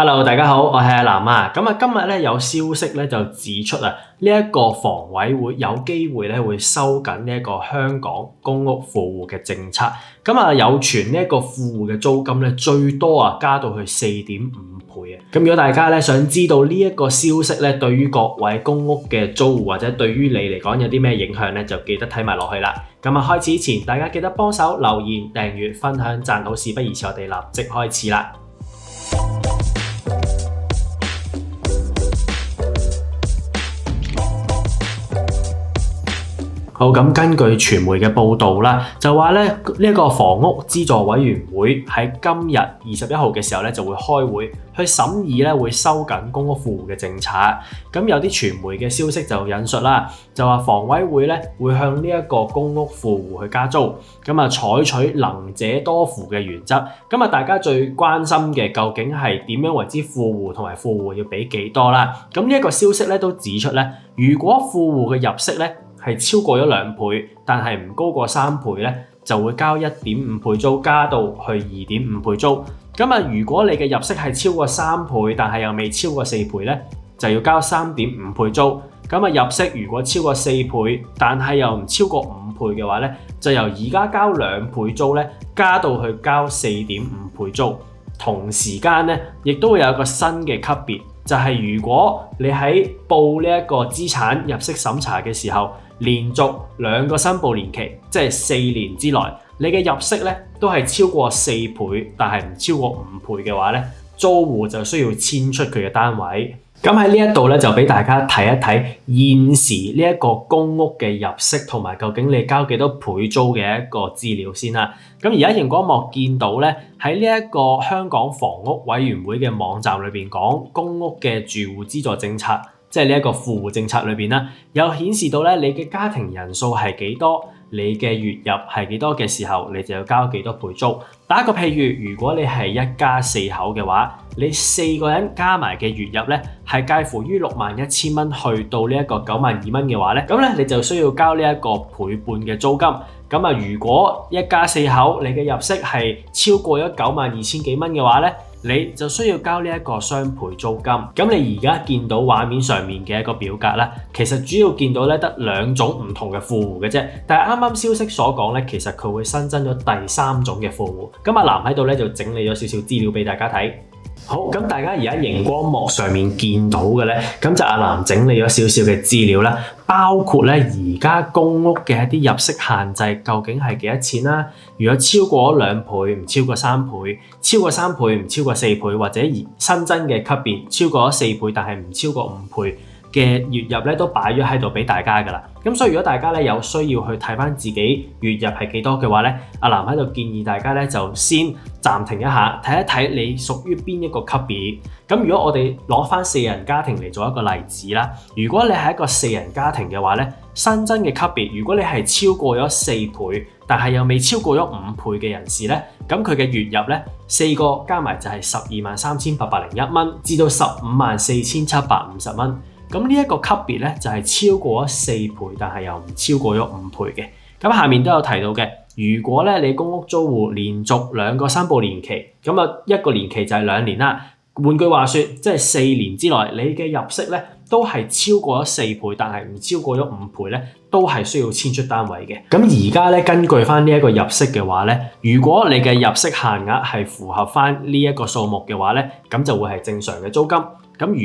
Hello，大家好，我係阿南啊。咁今日咧有消息咧就指出啊，呢一個房委會有機會咧會收緊呢一個香港公屋富戶嘅政策。有傳呢一個富戶嘅租金咧最多加到去4.5倍啊。咁如果大家咧想知道呢一個消息咧對於各位公屋嘅租戶或者對於你嚟講有啲咩影響咧，就記得睇埋落去啦。開始前，大家記得幫手留言、訂閱、分享、讚好，事不宜遲，我哋立即開始啦。好，根據傳媒嘅報導啦，就話咧呢一個房屋資助委員會喺今日21號嘅時候咧就會開會去審議咧會收緊公屋富戶嘅政策。有啲傳媒嘅消息就引述啦，就話房委會咧會向呢一個公屋富戶去加租，採取能者多付嘅原則。大家最關心嘅究竟係點樣為之富戶同埋富戶要俾幾多啦？呢一個消息咧都指出咧，如果富戶嘅入息咧係超過咗2倍，但係唔高過3倍咧，就會交1.5倍租，加到去2.5倍租。如果你嘅入息係超過3倍，但係又未超過4倍咧，就要交3.5倍租。入息如果超過4倍，但係又唔超過5倍嘅話咧，就由而家交2倍租咧，加到去交4.5倍租。同時間咧，亦都會有一個新嘅級別，就係如果你喺報呢一個資產入息審查嘅時候，連續2個申報年期，即係4年之內，你嘅入息咧都係超過4倍，但係唔超過5倍嘅話咧，租戶就需要遷出佢嘅單位。喺呢一度咧就俾大家睇一睇現時呢一個公屋嘅入息同埋究竟你交幾多倍租嘅一個資料先啦。而家螢光幕見到咧喺呢一個香港房屋委員會嘅網站裏邊講公屋嘅住戶資助政策，即係呢一個富戶政策裏邊啦，有顯示到咧你嘅家庭人數係幾多，你嘅月入係幾多嘅時候，你就要交幾多倍租。打一個譬如，如果你係一家4口嘅話，你4個人加埋嘅月入咧係介乎於61,000蚊去到呢一個92,000蚊嘅話咧，你就需要交呢一個倍半嘅租金。如果一家4口你嘅入息係超過咗92,000幾蚊嘅話咧，你就需要交呢一個雙倍租金。你而家見到畫面上面嘅一個表格咧，其實主要見到咧得2種唔同嘅富戶嘅啫。但係啱啱消息所講咧，其實佢會新增咗第3種嘅富戶。阿南喺度咧就整理咗少少資料俾大家睇。好，大家而家熒光幕上面見到嘅咧，就阿南整理咗少少嘅資料啦，包括咧而家公屋嘅一啲入息限制究竟係幾多錢啦？如果超過2倍，唔超過3倍；超過3倍，唔超過4倍，或者新增嘅級別超過4倍，但係唔超過5倍嘅月入咧，都擺咗喺度俾大家噶啦。所以如果大家咧有需要去睇翻自己月入係幾多嘅話咧，阿南喺度建議大家咧就先暫停一下，睇一睇你屬於邊一個級別。如果我哋攞翻4人家庭嚟做一個例子啦，如果你係一個4人家庭嘅話咧，新增嘅級別，如果你係超過咗4倍，但係又未超過咗5倍嘅人士咧，佢嘅月入咧4個加埋就係123801蚊至到154,750蚊。呢一個級別咧就係超過咗4倍，但係又唔超過咗5倍嘅。下面都有提到嘅，如果咧你公屋租戶連續2個申報年期，一個年期就係2年啦。換句話說，即係4年之內，你嘅入息咧都係超過咗4倍，但係唔超過咗5倍咧，都係需要遷出單位嘅。而家咧根據翻呢一個入息嘅話咧，如果你嘅入息限額係符合翻呢一個數目嘅話咧，咁就會係正常嘅租金。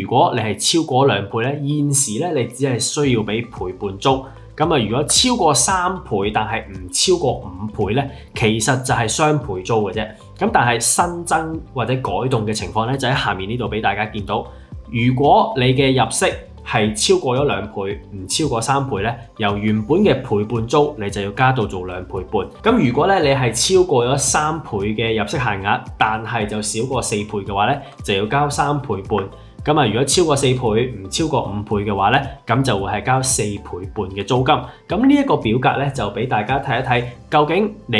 如果你係超過2倍咧，現時咧你只係需要俾倍半租。如果超過3倍，但係唔超過5倍咧，其實就係雙倍租嘅啫。但係新增或者改動嘅情況咧，就喺下面呢度俾大家見到。如果你嘅入息係超過咗2倍，唔超過3倍咧，由原本嘅倍半租，你就要加到做2倍半。如果咧你係超過咗3倍嘅入息限額，但係就少過4倍嘅話咧，就要交3倍半。如果超過4倍，唔超過5倍嘅話咧，咁就會係交4倍半嘅租金。呢一個表格咧就俾大家睇一睇，究竟你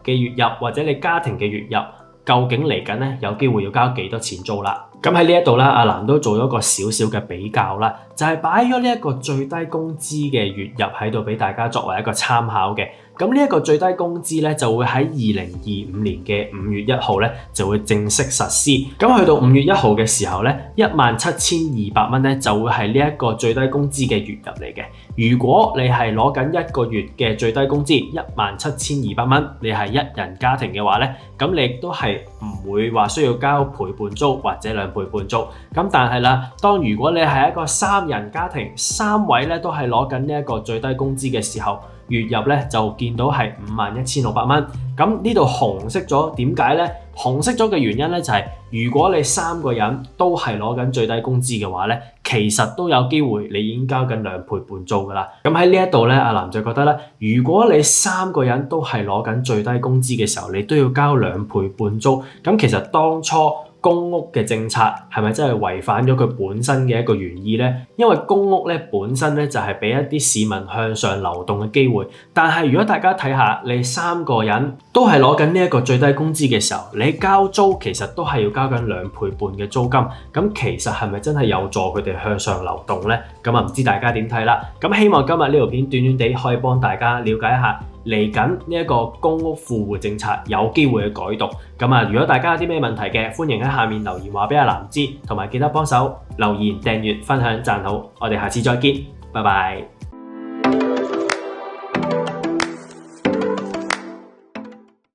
嘅月入或者你家庭嘅月入，究竟嚟緊咧有機會要交幾多錢租啦。咁喺呢一度咧，阿藍都做咗個少少嘅比較啦，就係擺咗呢一個最低工資嘅月入喺度俾大家作為一個參考嘅。咁呢一個最低工資咧就會喺2025年嘅5月1號咧就會正式實施。咁去到5月1號嘅時候咧，17,200蚊咧就會係呢一個最低工資嘅月入嚟嘅。如果你係攞緊一個月嘅最低工資17,200蚊，你係一人家庭嘅話咧，咁你亦都係唔會話需要交陪伴租或者2倍半租。咁但係啦，當如果你係一個3人家庭，3位咧都係攞緊呢一個最低工資嘅時候，月入咧就見到係51,600蚊。咁呢度紅色咗，點解咧？紅色咗嘅原因咧就係如果你3個人都係攞緊最低工資嘅話咧，其實都有機會你已經交緊2倍半租噶啦。咁喺呢一度咧，阿藍就覺得咧，如果你3個人都係攞緊最低工資嘅時候，你都要交2倍半租。咁其實當初公屋嘅政策係咪真係違反咗佢本身嘅一個原意呢？因為公屋咧本身咧就係俾一啲市民向上流動嘅機會，但係如果大家睇下你3個人都係攞緊呢一個最低工資嘅時候，你交租其實都係要交緊2倍半嘅租金，咁其實係咪真係有助佢哋向上流動呢？咁啊唔知大家點睇啦？咁希望今日呢條片短短地可以幫大家了解一下嚟緊呢一個公屋富戶政策有機會嘅改動。咁啊，如果大家有啲咩問題嘅，歡迎喺下面留言話俾阿藍知，同埋記得幫手留言、訂閱、分享、讚好。我哋下次再見，拜拜。